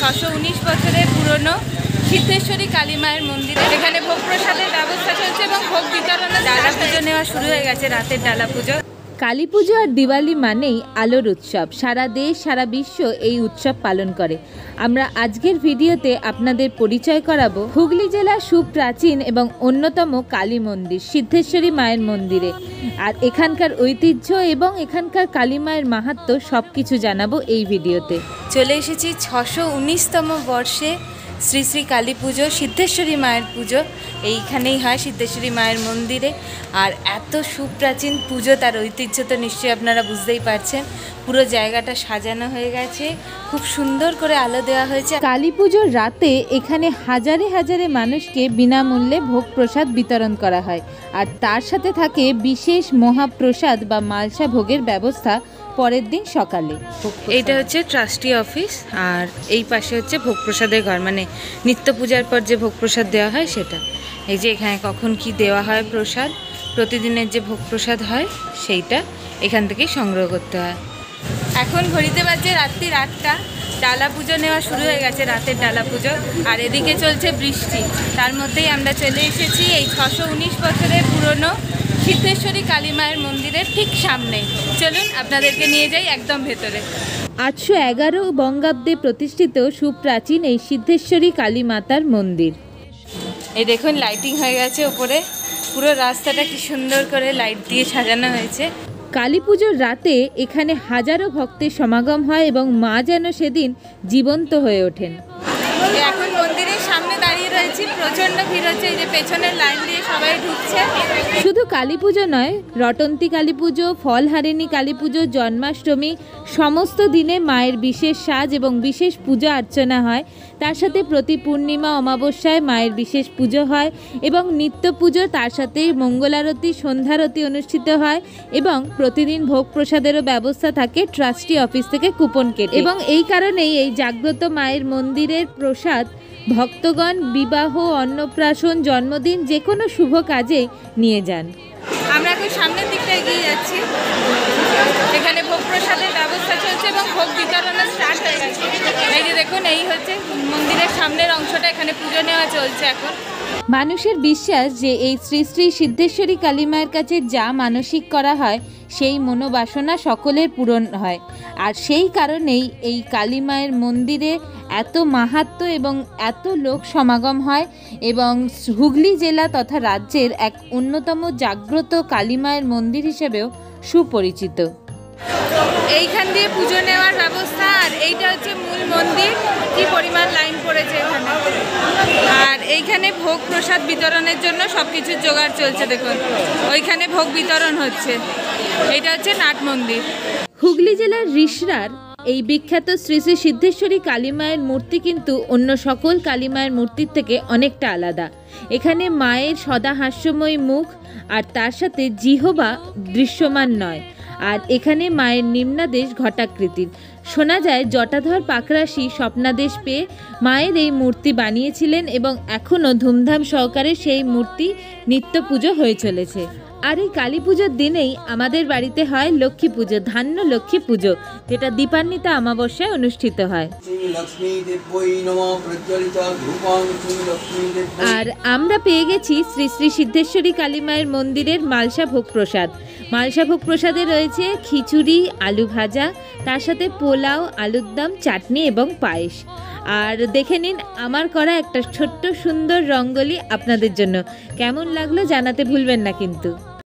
619 বছরের পুরনো সিদ্ধেশ্বরী কালী মায়ের মন্দিরে এখানে ভোগ প্রসাদের ব্যবস্থা চলছে এবং ভোগ বিতরণের ডালা পুজো নেওয়া শুরু হয়ে গেছে। রাতের ডালা পুজো, কালী পুজো আর দিওয়ালি মানেই আলোর উৎসব। সারা দেশ সারা বিশ্ব এই উৎসব পালন করে। আমরা আজকের ভিডিওতে আপনাদের পরিচয় করাবো হুগলি জেলার সুপ্রাচীন এবং অন্যতম কালী মন্দির সিদ্ধেশ্বরী মায়ের মন্দিরে। আর এখানকার ঐতিহ্য এবং এখানকার কালী মায়ের মাহাত্ম্য সব কিছু জানাবো এই ভিডিওতে। চলে এসেছি 619তম বর্ষে শ্রী শ্রী কালী পুজো, সিদ্ধেশ্বরী মায়ের পুজো এইখানেই হয় সিদ্ধেশ্বরী মায়ের মন্দিরে। আর এত সুপ্রাচীন পুজো, তার ঐতিহ্য তো নিশ্চয়ই আপনারা বুঝতেই পারছেন। পুরো জায়গাটা সাজানো হয়ে গেছে, খুব সুন্দর করে আলো দেওয়া হয়েছে। কালী পুজোর রাতে এখানে হাজারে হাজারে মানুষকে বিনামূল্যে ভোগ প্রসাদ বিতরণ করা হয়। আর তার সাথে থাকে বিশেষ মহাপ্রসাদ বা মালসা ভোগের ব্যবস্থা পরের দিন সকালে। এইটা হচ্ছে ট্রাস্টি অফিস, আর এই পাশে হচ্ছে ভোগ প্রসাদের ঘর, মানে নিত্য পূজার পর যে ভোগ প্রসাদ দেওয়া হয় সেটা। এই যে এখানে কখন কি দেওয়া হয় প্রসাদ, প্রতিদিনের যে ভোগ প্রসাদ হয় সেইটা এখান থেকেই সংগ্রহ করতে হয়। এখন ঘড়িতে বাজে রাত্রি 8টা। ডালা পুজো নেওয়া শুরু হয়ে গেছে, রাতের ডালা পুজো। আর এদিকে চলছে বৃষ্টি, তার মধ্যেই আমরা চলে এসেছি এই 619 বছরের পুরনো সিদ্ধেশ্বরী কালী মায়ের মন্দিরের ঠিক সামনে। চলুন আপনাদেরকে নিয়ে যাই একদম ভেতরে। 811 বঙ্গাব্দে প্রতিষ্ঠিত সুপ্রাচীন এই সিদ্ধেশ্বরী কালী মাতার মন্দির। এই দেখুন লাইটিং হয়ে গেছে ওপরে, পুরো রাস্তাটা কি সুন্দর করে লাইট দিয়ে সাজানো হয়েছে। কালী পুজোর রাতে এখানে হাজারো ভক্তের সমাগম হয় এবং মা যেন সেদিন জীবন্ত হয়ে ওঠেন। এখন মন্দিরের সামনে দাঁড়িয়ে রয়েছি, প্রচণ্ড ভিড় হচ্ছে। এই যে পেছনের লাইন দিয়ে সবাই ঢুকছে। শুধু কালী পুজো নয়, রটন্তী কালী পুজো, ফলহারিণী কালী পুজো, জন্মাষ্টমী সমস্ত দিনে মায়ের বিশেষ সাজ এবং বিশেষ পূজা অর্চনা হয়। তার সাথে প্রতি পূর্ণিমা অমাবস্যায় মায়ের বিশেষ পুজো হয় এবং নিত্য পুজো, তার সাথে মঙ্গলারতি, সন্ধ্যারতি অনুষ্ঠিত হয় এবং প্রতিদিন ভোগ প্রসাদেরও ব্যবস্থা থাকে ট্রাস্টি অফিস থেকে কুপন কেটে। এবং এই কারণেই এই জাগ্রত মায়ের মন্দিরের প্রসাদ ভক্তগণ বিবাহ, অন্নপ্রাশন, জন্মদিন যে কোনো শুভ কাজে নিয়ে যান। আমরা এখন সামনের দিকটা এগিয়ে যাচ্ছি। এখানে ভোগ প্রসাদের ব্যবস্থা চলছে এবং ভোগ বিতরণও স্টার্ট হয়ে গেছে। এই যে দেখুন, এই হচ্ছে মন্দিরের সামনের অংশটা, এখানে পুজো নেওয়া চলছে এখন। মানুষের বিশ্বাস যে এই শ্রী শ্রী সিদ্ধেশ্বরী কালী মায়ের কাছে যা মানসিক করা হয় সেই মনোবাসনা সকলের পূরণ হয়। আর সেই কারণেই এই কালী মায়ের মন্দিরে এত মাহাত্ম্য এবং এত লোক সমাগম হয় এবং হুগলি জেলা তথা রাজ্যের এক অন্যতম জাগ্রত কালী মায়ের মন্দির হিসেবেও সুপরিচিত। এইখান দিয়ে পুজো নেওয়ার ব্যবস্থা, আর এইটা হচ্ছে মূল মন্দির। কি পরিমাণ লাইন পড়েছে এখানে। আর এইখানে ভোগ প্রসাদ বিতরণের জন্য সব কিছুর জোগাড় চলছে। দেখুন ওইখানে ভোগ বিতরণ হচ্ছে। এইটা হচ্ছে নাট মন্দির। হুগলি জেলার রিষড়ার এই বিখ্যাত শ্রী শ্রী সিদ্ধেশ্বরী কালী মায়ের মূর্তি কিন্তু অন্য সকল কালী মায়ের মূর্তির থেকে অনেকটা আলাদা। এখানে মায়ের সদা হাস্যময় মুখ আর তার সাথে জিহবা দৃশ্যমান নয়। আর এখানে মায়ের নিম্নাদেশ ঘটাকৃতির। শোনা যায় জটাধর পাকরাশি স্বপ্নাদেশ পেয়ে মায়ের এই মূর্তি বানিয়েছিলেন এবং এখনও ধুমধাম সহকারে সেই মূর্তি নিত্য পুজো হয়ে চলেছে। আর এই কালী পুজোর দিনেই আমাদের বাড়িতে হয় লক্ষ্মী পুজো, ধান্য লক্ষ্মী পুজো, যেটা দীপান্বিতা অমাবস্যায় অনুষ্ঠিত হয়। আর আমরা পেয়ে গেছি শ্রী শ্রী সিদ্ধেশ্বরী কালী মায়ের মন্দিরের মালসা ভোগ প্রসাদ। মালসা ভোগ প্রসাদে রয়েছে খিচুড়ি, আলু ভাজা, তার সাথে পোলাও, আলুর দম, চাটনি এবং পায়েস। আর দেখে নিন আমার করা একটা ছোট্ট সুন্দর রঙ্গোলি আপনাদের জন্য। কেমন লাগলো জানাতে ভুলবেন না কিন্তু।